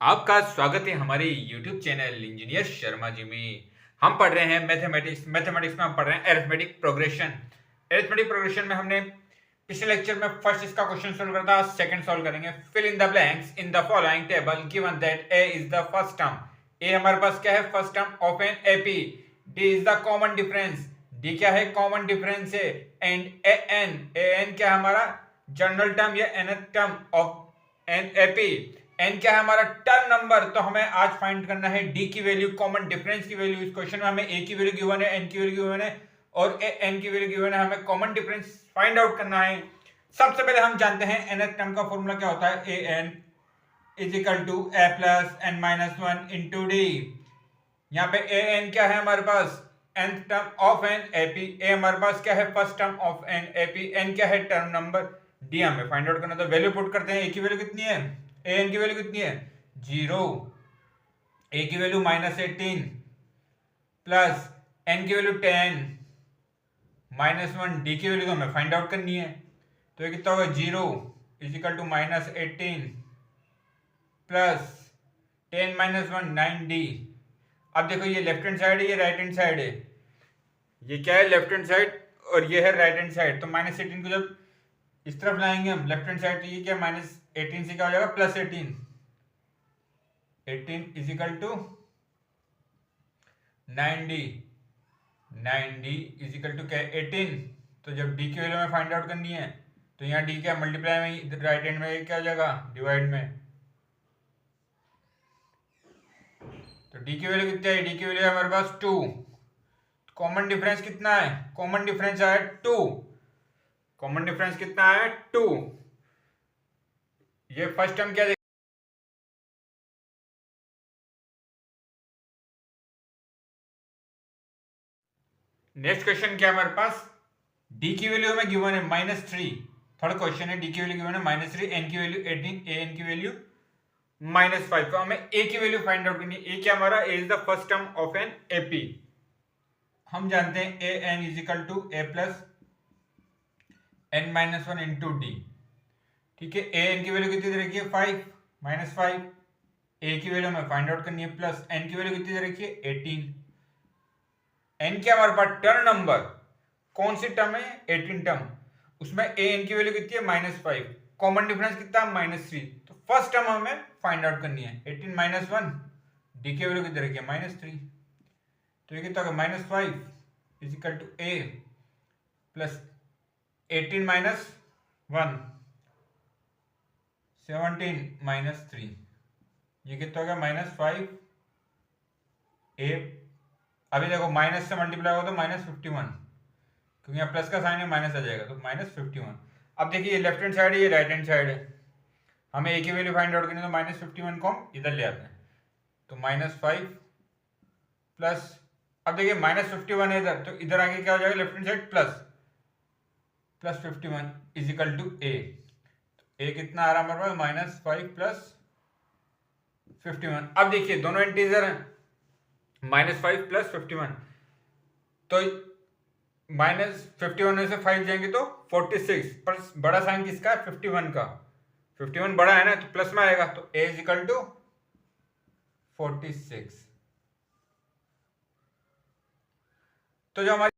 आपका स्वागत है हमारे YouTube channel engineer Sharma ji में। हम पढ़ रहे हैं मैथमेटिक्स में हम पढ़ रहे हैं अरिथमेटिक प्रोग्रेशन में हमने पिछले लेक्चर में फर्स्ट इसका क्वेश्चन सोल्व करा था। सेकंड सोल्व करेंगे। Fill in the blanks in the following table given that a is the first term. a हमारे पास क्या है? First term of an AP। d is the common difference. d क्या है? Common difference है। And an क्या है? हमारा जनरल टर्म या nth term of an AP। N क्या है? हमारा टर्म नंबर। तो हमें आज फाइंड करना है डी की वैल्यू, कॉमन डिफरेंस की वैल्यू। इस क्वेश्चन में हमें ए की वैल्यू गिवन है, एन की वैल्यू गिवन है और एन की वैल्यू गिवन है। हमें कॉमन डिफरेंस फाइंड आउट करना है। सबसे पहले हम जानते हैं nth टर्म का फॉर्मूला क्या होता है। A n is equal to a plus n minus one into d. यहाँ पे ए एन क्या है हमारे पास? nth term of an AP. A हमारे पास क्या है? First term of an AP. N क्या है? Term number. डी हमें फाइंड आउट करना, तो वैल्यू पुट करते हैं। ए की वैल्यू कितनी है? ए एन की वैल्यू कितनी है? 0। ए की वैल्यू -18 प्लस एन की वैल्यू 10 -1। डी की वैल्यू तो हमें फाइंड आउट करनी है, तो ये कितना होगा? 0 is equal to -18 plus 10 -1 9d। अब देखो, ये लेफ्ट हैंड साइड है, ये राइट हैंड साइड है। ये क्या है? लेफ्ट हैंड साइड और ये है राइट हैंड साइड। तो -18 को जब इस तरफ लाएंगे हम लेफ्ट हैंड साइड, तो ये क्या? -18 से क्या हो जाएगा? +18। 18 is equal to 9d। 9d is equal to क्या? 18। तो जब d की वैल्यू हमें फाइंड आउट करनी है, तो यहाँ d क्या? मल्टीप्लाई में, इधर राइट हैंड में क्या हो जाएगा? डिवाइड में। तो d की वैल्यू कितनी है? d की वैल्यू है हमारे पास 2। कॉमन डिफरेंस कितना है? कॉमन डिफरेंस है 2। कॉमन डिफरेंस कितना है? 2। ये फर्स्ट टर्म क्या? नेक्स्ट क्वेश्चन क्या है हमारे पास? डी की वैल्यू हमें गिवन है -3। थर्ड क्वेश्चन है, डी की वैल्यू गिवन है -3, एन की वैल्यू 18, ए एन की वैल्यू -5। तो हमें ए की वैल्यू फाइंड आउट करनी है। ए क्या हमारा? A is the first term of an AP. हम जानते हैं a n is equal to a plus n minus one into d. ठीक है, ए एन की वैल्यू कितनी दे रखी है? 5 -5। ए की वैल्यू हमें फाइंड आउट करनी है, प्लस एन की वैल्यू कितनी दे रखी है? 18। एन क्या हमारे पास? Term number. कौन सी टर्म है? 18 टर्म। उसमें ए एन की वैल्यू कितनी है? -5। कॉमन डिफरेंस कितना? -3। तो फर्स्ट टर्म हमें फाइंड आउट करनी है। 18 -1, डी की वैल्यू कितनी रखी है? -3। तो ये कितना होगा? -5 is equal to a plus 18 -1 17 -3। ये कितना होगा? -5 ए। अभी देखो, माइनस से मल्टीप्लाई होगा तो -51, क्योंकि यहाँ प्लस का साइन है, माइनस आ जाएगा, तो -51। अब देखिए, ये लेफ्ट हैंड साइड है, ये राइट हैंड साइड है। हमें ए की वैल्यू फाइंड आउट करनी है, तो -51 को हम इधर ले आते हैं, तो -5 प्लस, अब देखिए -51 है इधर, तो इधर आके क्या हो जाएगा? Left hand side plus 51 is equal to a. A कितना आ रहा है हमारे पास? -5 प्लस 51। अब देखिए, दोनों इंटीजर हैं, -5 प्लस 51, तो -51 में से 5 जाएंगे तो 46, पर बड़ा साइन किसका है? 51 का। 51 बड़ा है ना, तो प्लस में आएगा, तो a इज इक्वल टू 46। तो जो हमारी